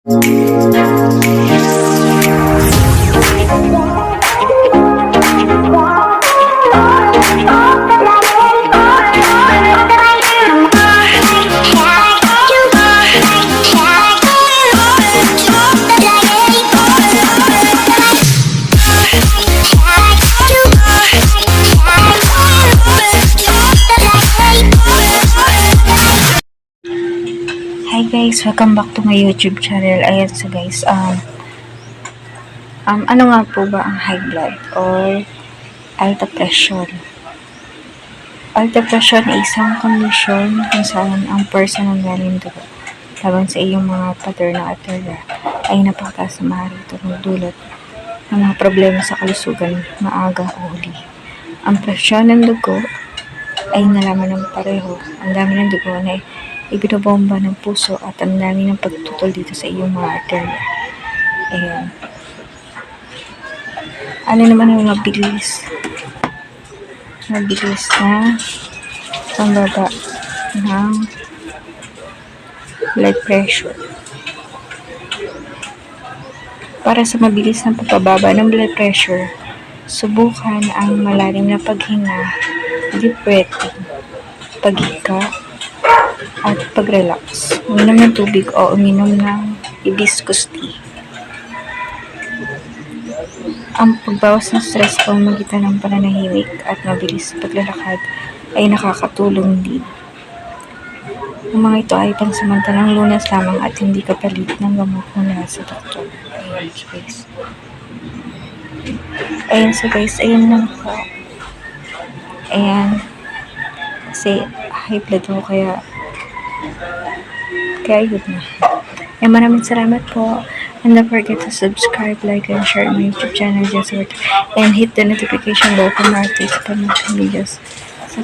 Hi guys, welcome back to my YouTube channel. Ayan, so guys, ano nga po ba ang high blood or alta pressure? Alta pressure ay isang kondisyon kung saan ang person ng galing dugo laban sa iyong mga pader ng arterya ay napakataas na maaaring magdulot ng mga problema sa kalusugan maaga o huli. Ang presyon ng dugo ay nalaman ng pareho. Ang dami ng dugo na ibinobomba ng puso at ang dami ng pagtutol dito sa iyong mga arterya. Ayan. Ano naman ang mabilis na pambaba ng blood pressure. Para sa mabilis na pagbababa ng blood pressure, subukan ang malalim na paghinga, deep breathing, paghika, at pag-relax. Uminom ng tubig o uminom ng hibiscus tea. Ang pagbawas ng stress o magitan ng pananahimik at mabilis paglalakad ay nakakatulong din. Ang mga ito ay pansamantalang lunas lamang at hindi kapalit ng gamot mula sa doktor. Ayan, so guys, ayun lang po. Ayan. Kasi high blood ko kaya yun na. Maraming salamat po. And don't forget to subscribe, like, and share my YouTube channel, and hit the notification bell for more updates pa mga videos. So,